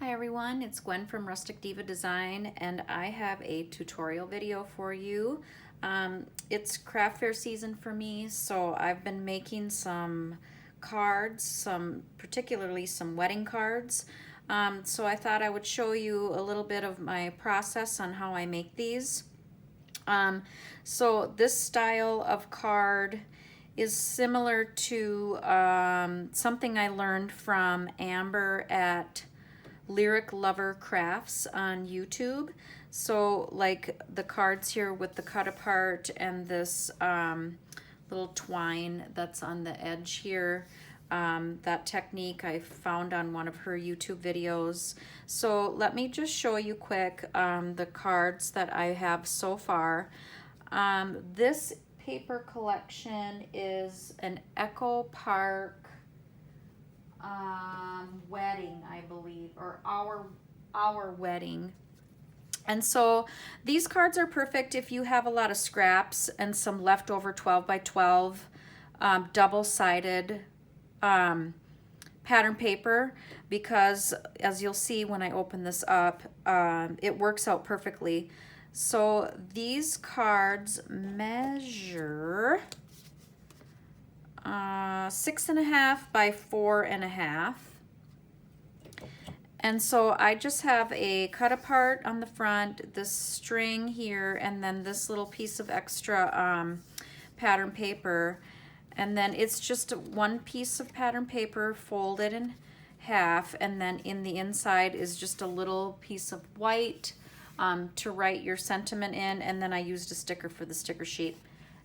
Hi everyone, it's Gwen from Rustic Diva Design, and I have a tutorial video for you. It's craft fair season for me, so I've been making some cards, particularly some wedding cards. So I thought I would show you a little bit of my process on how I make these. So this style of card is similar to something I learned from Amber at Lyric Lover Crafts on YouTube. So like the cards here with the cut apart and this little twine that's on the edge here, that technique I found on one of her YouTube videos. So let me just show you quick the cards that I have so far. This paper collection is an Echo Park wedding, I believe, or our wedding. And so these cards are perfect if you have a lot of scraps and some leftover 12 by 12 double-sided pattern paper, because as you'll see when I open this up, it works out perfectly. So these cards measure 6.5 by 4.5. And so I just have a cut apart on the front, this string here, and then this little piece of extra pattern paper. And then it's just one piece of pattern paper folded in half, and then in the inside is just a little piece of white to write your sentiment in, and then I used a sticker for the sticker sheet.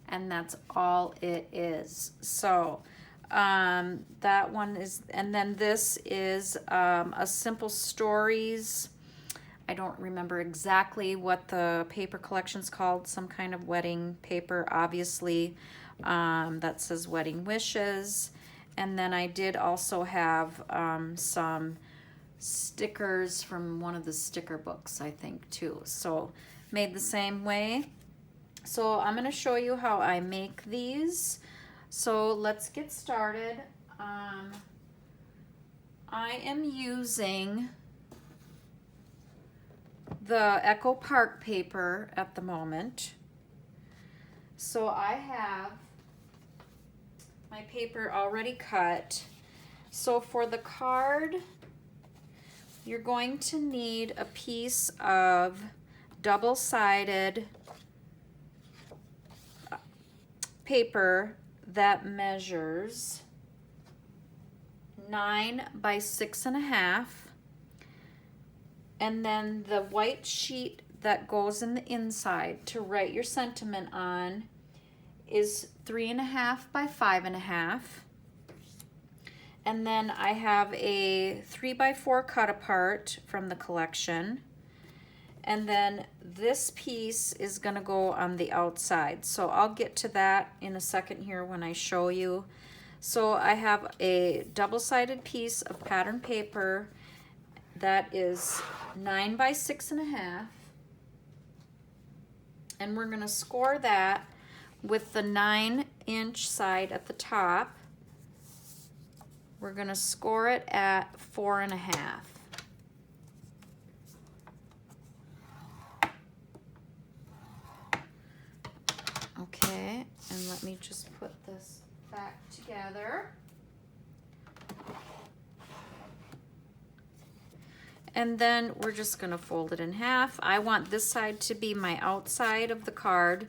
And that's all it is. So that one is, and then this is a Simple Stories. I don't remember exactly what the paper collection's called, some kind of wedding paper, obviously, that says Wedding Wishes. And then I did also have some stickers from one of the sticker books, I think, too. So made the same way. So I'm going to show you how I make these. So let's get started. I am using the Echo Park paper at the moment. So I have my paper already cut. So for the card, you're going to need a piece of double-sided paper that measures 9 by 6.5, and then the white sheet that goes in the inside to write your sentiment on is 3.5 by 5.5, and then I have a 3 by 4 cut apart from the collection. And then this piece is gonna go on the outside. So I'll get to that in a second here when I show you. So I have a double-sided piece of pattern paper that is 9 by 6.5. And we're gonna score that with the 9-inch side at the top. We're gonna score it at 4.5. Okay, and let me just put this back together. And then we're just gonna fold it in half. I want this side to be my outside of the card.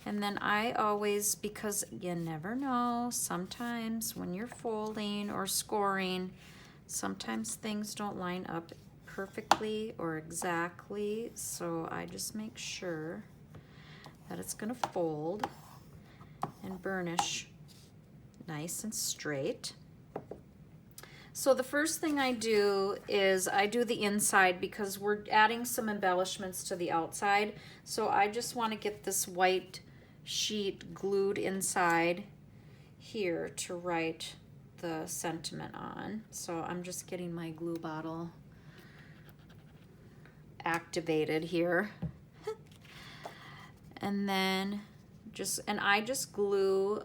And then I always, because you never know, sometimes when you're folding or scoring, sometimes things don't line up perfectly or exactly. So I just make sure that it's gonna fold and burnish nice and straight. So the first thing I do is I do the inside because we're adding some embellishments to the outside. So I just want to get this white sheet glued inside here to write the sentiment on. So I'm just getting my glue bottle activated here. And then I just glue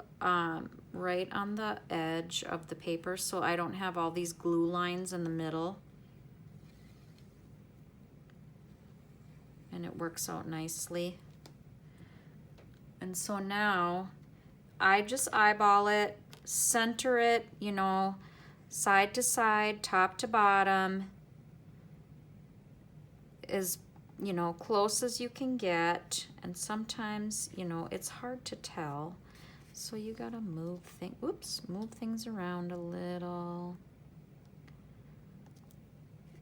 right on the edge of the paper so I don't have all these glue lines in the middle. and it works out nicely. And so now I just eyeball it, center it, you know, side to side, top to bottom, as, you know, close as you can get. And sometimes, you know, it's hard to tell. So you gotta move things around a little.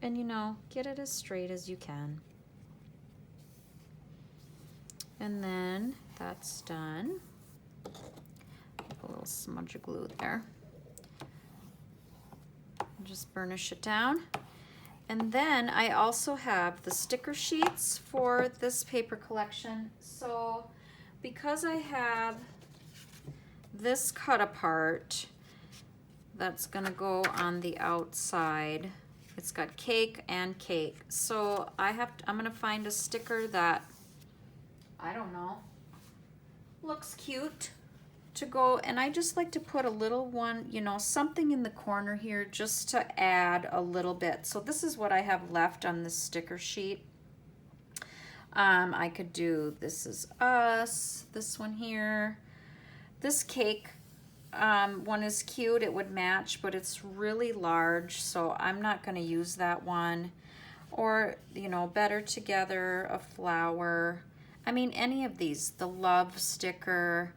And, you know, get it as straight as you can. And then that's done. A little smudge of glue there. Just burnish it down. And then I also have the sticker sheets for this paper collection. So because I have this cut apart that's gonna go on the outside, it's got cake and cake. So I'm gonna find a sticker that, I don't know, looks cute to go, and I just like to put a little one, you know, something in the corner here just to add a little bit. So this is what I have left on this sticker sheet. I could do This Is Us, this one here. This cake one is cute, it would match, but it's really large, so I'm not going to use that one. Or, you know, Better Together, a flower. I mean, any of these, the love sticker,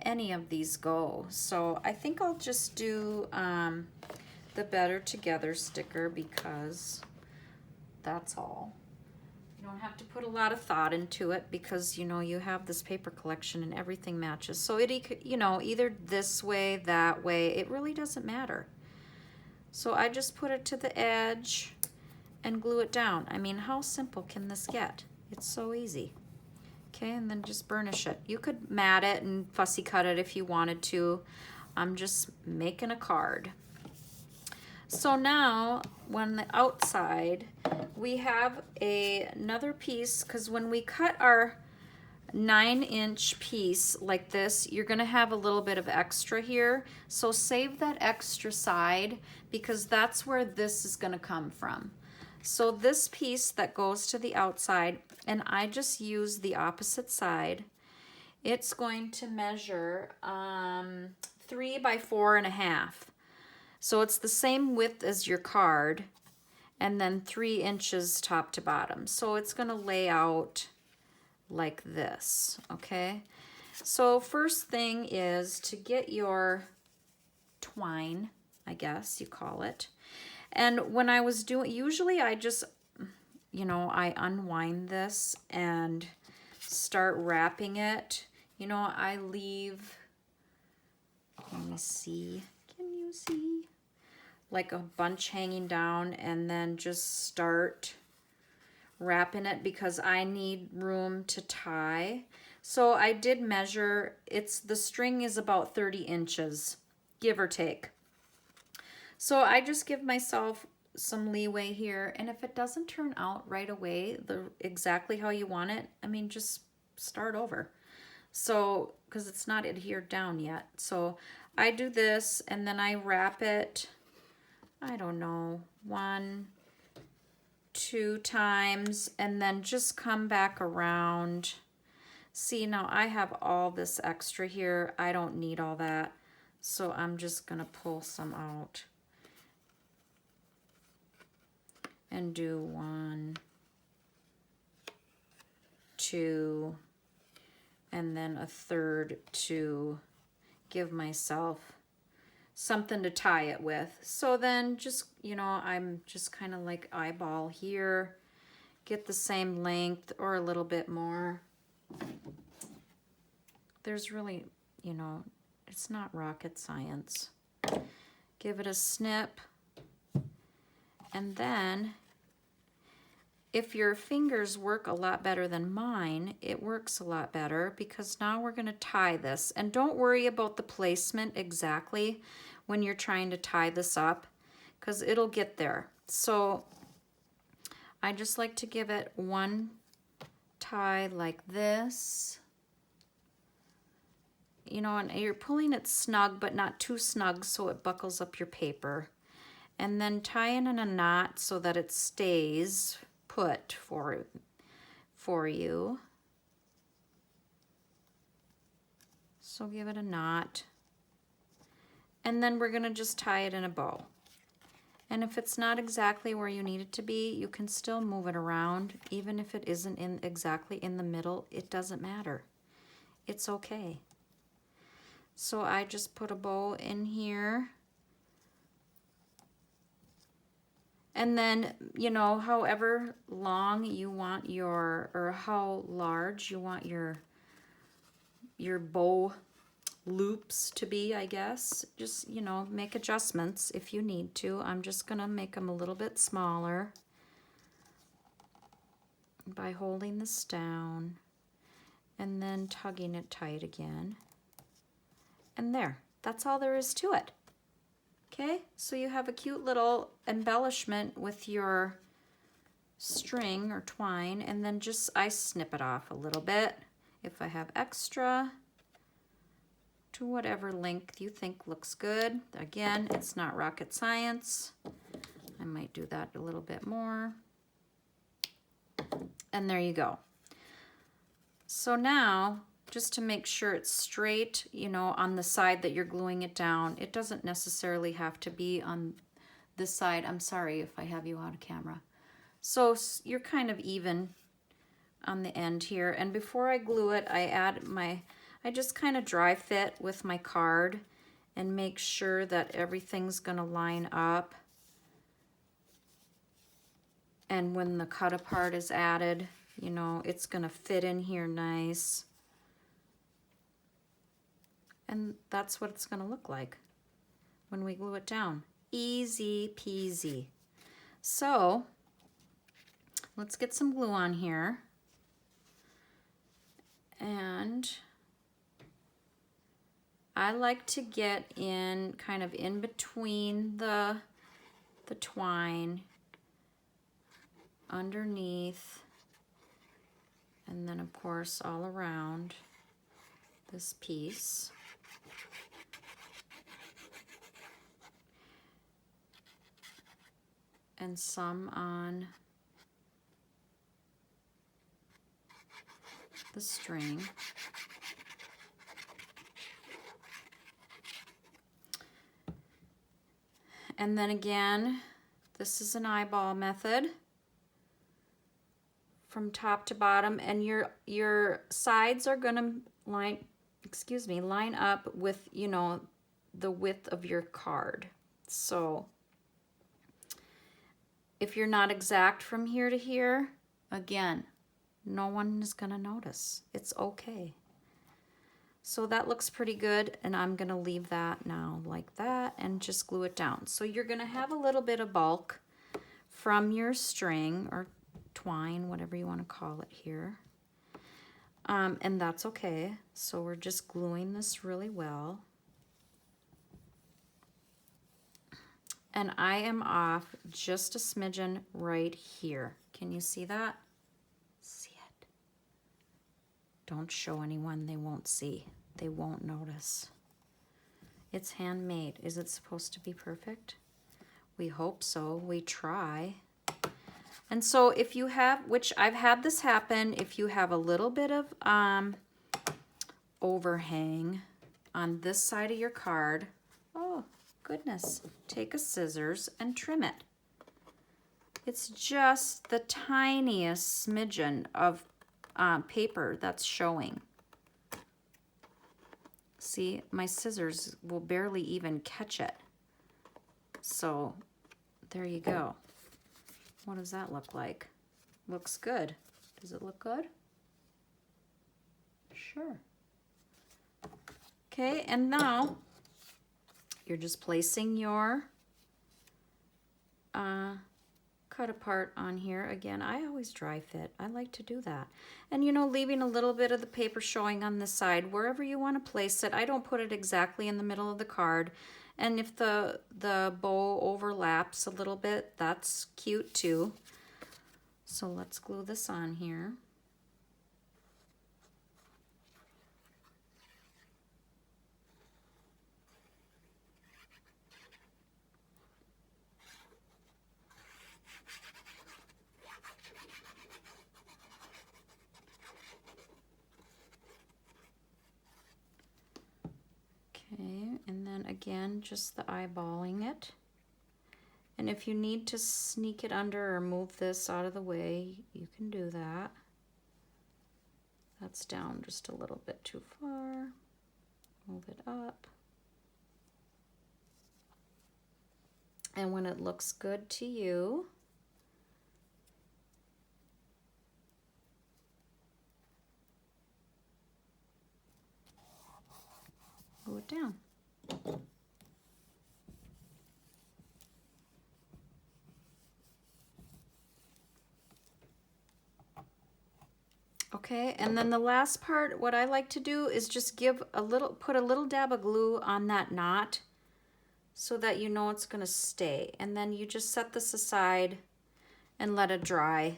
any of these go. So I think I'll just do the Better Together sticker because that's all. You don't have to put a lot of thought into it because, you know, you have this paper collection and everything matches. So it, you know, either this way, that way, it really doesn't matter. So I just put it to the edge and glue it down. I mean, how simple can this get? It's so easy. Okay, and then just burnish it. You could mat it and fussy cut it if you wanted to. I'm just making a card. So now, when the outside, we have another piece, because when we cut our 9-inch piece like this, you're gonna have a little bit of extra here. So save that extra side, because that's where this is gonna come from. So this piece that goes to the outside, and I just use the opposite side, it's going to measure 3 by 4.5. So it's the same width as your card, and then 3 inches top to bottom. So it's gonna lay out like this, okay? So first thing is to get your twine, I guess you call it. And when I was doing, usually I just, you know, I unwind this and start wrapping it. You know, I leave, let me see, can you see? Like a bunch hanging down, and then just start wrapping it because I need room to tie. So I did measure, the string is about 30 inches, give or take. So I just give myself some leeway here, and if it doesn't turn out right away, exactly how you want it, I mean, just start over. So, because it's not adhered down yet. So I do this, and then I wrap it, I don't know, 1, 2 times, and then just come back around. See, now I have all this extra here. I don't need all that. So I'm just gonna pull some out and do 1, 2, and then a third to give myself something to tie it with. So then just, you know, I'm just kind of like eyeball here, get the same length or a little bit more. There's really, you know, it's not rocket science. Give it a snip. And then if your fingers work a lot better than mine, it works a lot better because now we're going to tie this. And don't worry about the placement exactly when you're trying to tie this up, because it'll get there. So I just like to give it one tie like this. You know, and you're pulling it snug, but not too snug so it buckles up your paper. And then tie it in a knot so that it stays put for for you. So give it a knot. And then we're gonna just tie it in a bow. And if it's not exactly where you need it to be, you can still move it around. Even if it isn't exactly in the middle, it doesn't matter. It's okay. So I just put a bow in here. And then, you know, however long you want your, or how large you want your bow loops to be, I guess. Just, you know, make adjustments if you need to. I'm just gonna make them a little bit smaller by holding this down and then tugging it tight again. And there, that's all there is to it. Okay, so you have a cute little embellishment with your string or twine, and then just I snip it off a little bit if I have extra, to whatever length you think looks good. Again, it's not rocket science. I might do that a little bit more. And there you go. So now, just to make sure it's straight, you know, on the side that you're gluing it down, it doesn't necessarily have to be on this side. I'm sorry if I have you out of camera. So you're kind of even on the end here. And before I glue it, I just kind of dry fit with my card and make sure that everything's gonna line up. And when the cut apart is added, you know, it's gonna fit in here nice. And that's what it's gonna look like when we glue it down. Easy peasy. So let's get some glue on here. And I like to get in kind of in between the twine, underneath, and then of course all around this piece. And some on the string. And then again, this is an eyeball method from top to bottom, and your sides are gonna line up with, you know, the width of your card. So if you're not exact from here to here, again, no one is gonna notice. It's okay. So that looks pretty good, and I'm gonna leave that now like that and just glue it down. So you're gonna have a little bit of bulk from your string or twine, whatever you wanna call it here. And that's okay. So we're just gluing this really well. And I am off just a smidgen right here. Can you see that? See it? Don't show anyone, they won't see. They won't notice. It's handmade. Is it supposed to be perfect? We hope so. We try. And so if you have, which I've had this happen, if you have a little bit of overhang on this side of your card, oh goodness, take a scissors and trim it. It's just the tiniest smidgen of paper that's showing. See, my scissors will barely even catch it. So there you go. What does that look like? Looks good. Does it look good? Sure. Okay, and now you're just placing your cut apart on here. Again, I always dry fit. I like to do that. And you know, leaving a little bit of the paper showing on the side, wherever you want to place it. I don't put it exactly in the middle of the card. And if the bow overlaps a little bit, that's cute too. So let's glue this on here. again, just the eyeballing it. And if you need to sneak it under or move this out of the way, you can do that. That's down just a little bit too far. Move it up. And when it looks good to you, glue it down. Okay, and then the last part, what I like to do is just put a little dab of glue on that knot so that you know it's gonna stay. And then you just set this aside and let it dry.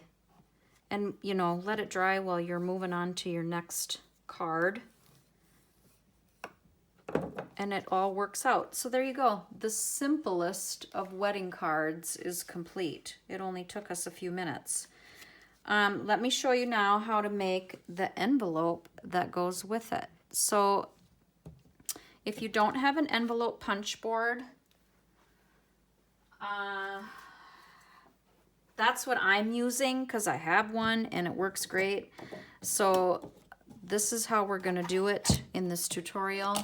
And you know, let it dry while you're moving on to your next card. And it all works out. So there you go. The simplest of wedding cards is complete. It only took us a few minutes. Let me show you now how to make the envelope that goes with it. So if you don't have an envelope punch board, that's what I'm using because I have one and it works great. So this is how we're going to do it in this tutorial.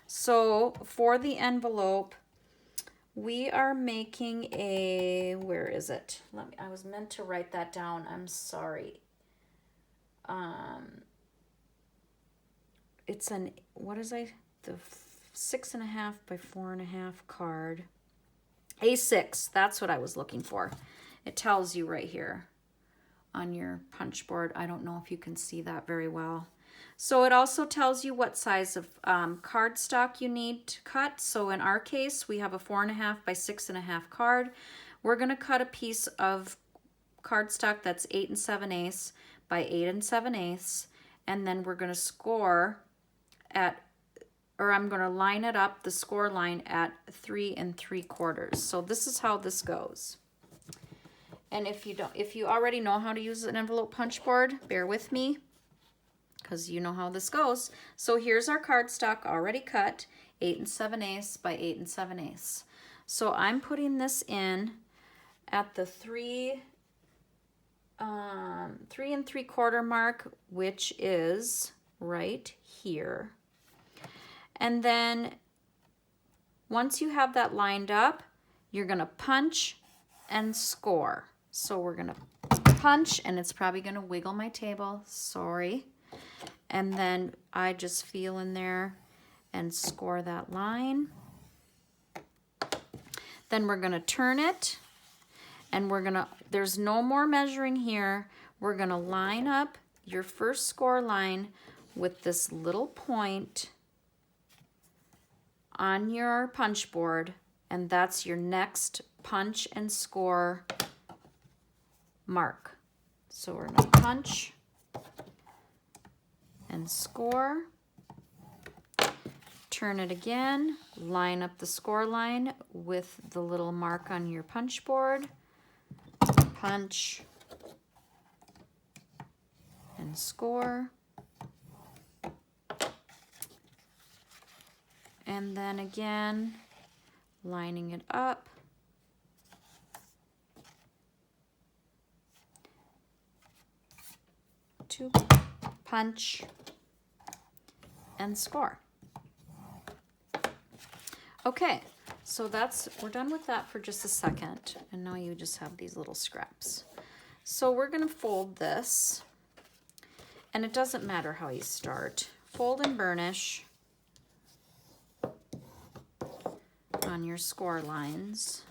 So for the envelope, we are making a, where is it? I was meant to write that down. I'm sorry. It's the 6.5 by 4.5 card. A6, that's what I was looking for. It tells you right here on your punch board. I don't know if you can see that very well. So it also tells you what size of cardstock you need to cut. So in our case, we have a 4.5 by 6.5 card. We're going to cut a piece of cardstock that's 8 7/8 by 8 7/8, and then we're going to score at, or I'm going to line it up, the score line at 3 3/4. So this is how this goes. And if you already know how to use an envelope punch board, bear with me, because you know how this goes. So here's our cardstock already cut, 8 7/8 by 8 7/8. So I'm putting this in at the 3 3 3/4 mark, which is right here. And then once you have that lined up, you're gonna punch and score. So we're gonna punch, and it's probably gonna wiggle my table, sorry. And then I just feel in there and score that line. Then we're gonna turn it, and there's no more measuring here. We're gonna line up your first score line with this little point on your punch board, and that's your next punch and score mark. So we're gonna punch and score, turn it again, line up the score line with the little mark on your punch board, punch and score, and then again lining it up, to punch and score. Okay, so we're done with that for just a second, and now you just have these little scraps. So we're gonna fold this, and it doesn't matter how you start. Fold and burnish on your score lines.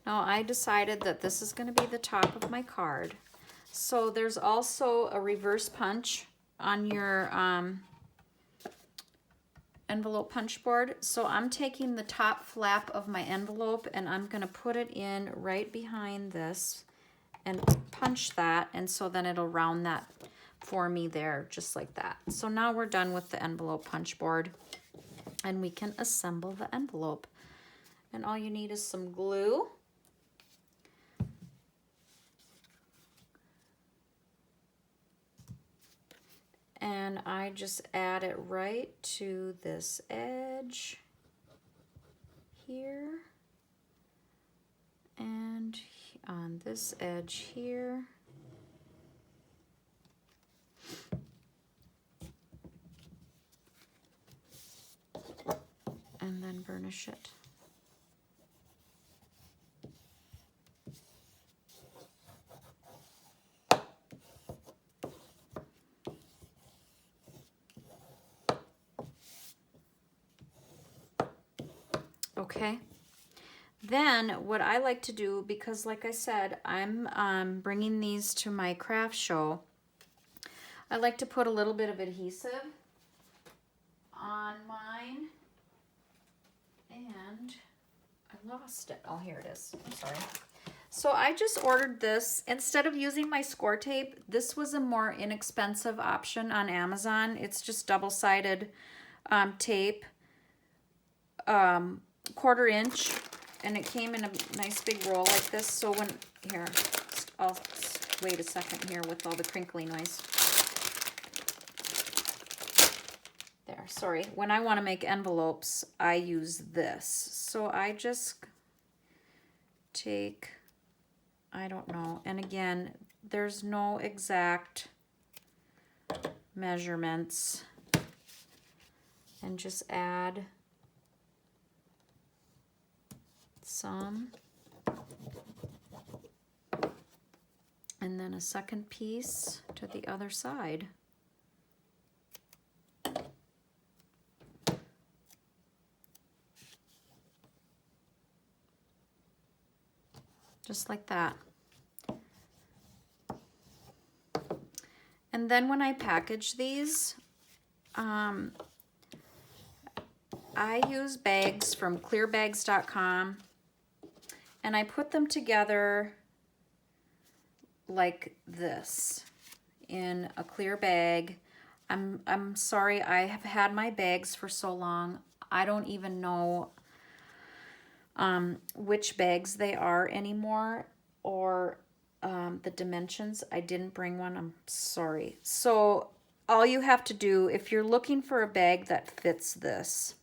Now I decided that this is going to be the top of my card. So there's also a reverse punch on your envelope punch board. So I'm taking the top flap of my envelope and I'm going to put it in right behind this and punch that, and so then it'll round that for me there, just like that. So now we're done with the envelope punch board. and we can assemble the envelope. And all you need is some glue. And I just add it right to this edge here and on this edge here. And then burnish it. Okay, then what I like to do, because like I said, I'm bringing these to my craft show, I like to put a little bit of adhesive on mine, and I lost it. Oh, here it is. I'm sorry. So I just ordered this. Instead of using my score tape, this was a more inexpensive option on Amazon. It's just double-sided tape. 1/4 inch, and it came in a nice big roll like this. So when, here, I'll wait a second here with all the crinkly noise. There, sorry. When I want to make envelopes, I use this. So I just take, I don't know, and again, there's no exact measurements, and just add some, and then a second piece to the other side. Just like that. And then when I package these, I use bags from clearbags.com. And I put them together like this in a clear bag. I'm sorry, I have had my bags for so long. I don't even know which bags they are anymore, or the dimensions. I didn't bring one. I'm sorry. So all you have to do, if you're looking for a bag that fits this,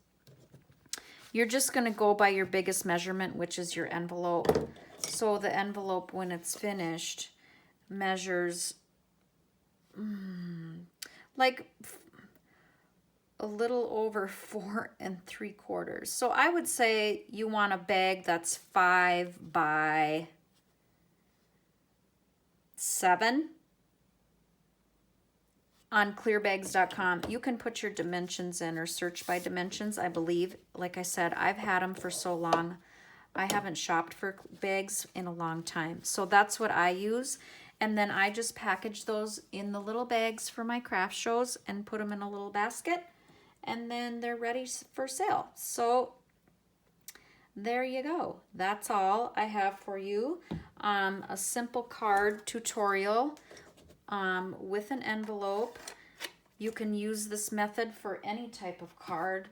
you're just going to go by your biggest measurement, which is your envelope. So the envelope, when it's finished, measures like a little over 4 3/4. So I would say you want a bag that's 5 by 7. On clearbags.com, you can put your dimensions in or search by dimensions, I believe. Like I said, I've had them for so long. I haven't shopped for bags in a long time. So that's what I use. And then I just package those in the little bags for my craft shows and put them in a little basket. And then they're ready for sale. So there you go. That's all I have for you. A simple card tutorial with an envelope. You can use this method for any type of card.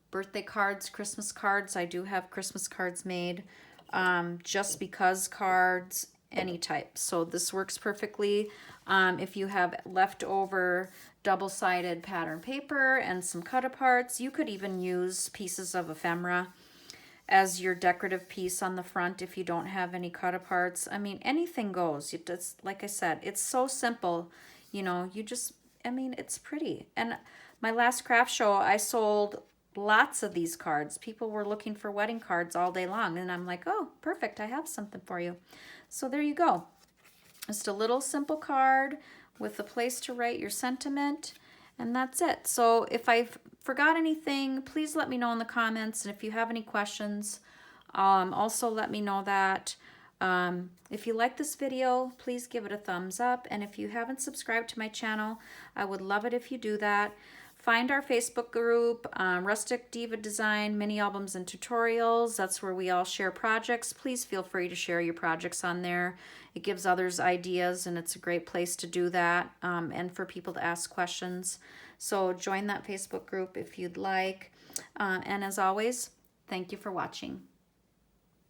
Birthday cards, Christmas cards. I do have Christmas cards made. Just because cards, any type. So this works perfectly. If you have leftover double-sided pattern paper and some cut-aparts, you could even use pieces of ephemera as your decorative piece on the front if you don't have any cut-aparts. I mean, anything goes. It just, like I said, it's so simple. You know, you just, I mean, it's pretty. And my last craft show, I sold lots of these cards. People were looking for wedding cards all day long. And I'm like, oh, perfect. I have something for you. So there you go. Just a little simple card with a place to write your sentiment. And that's it. So if I forgot anything, please let me know in the comments. And if you have any questions, also let me know that. If you like this video, please give it a thumbs up. And if you haven't subscribed to my channel, I would love it if you do that. find our Facebook group, Rustic Diva Design, Mini Albums and Tutorials. That's where we all share projects. Please feel free to share your projects on there. It gives others ideas, and it's a great place to do that, and for people to ask questions. So join that Facebook group if you'd like. And as always, thank you for watching.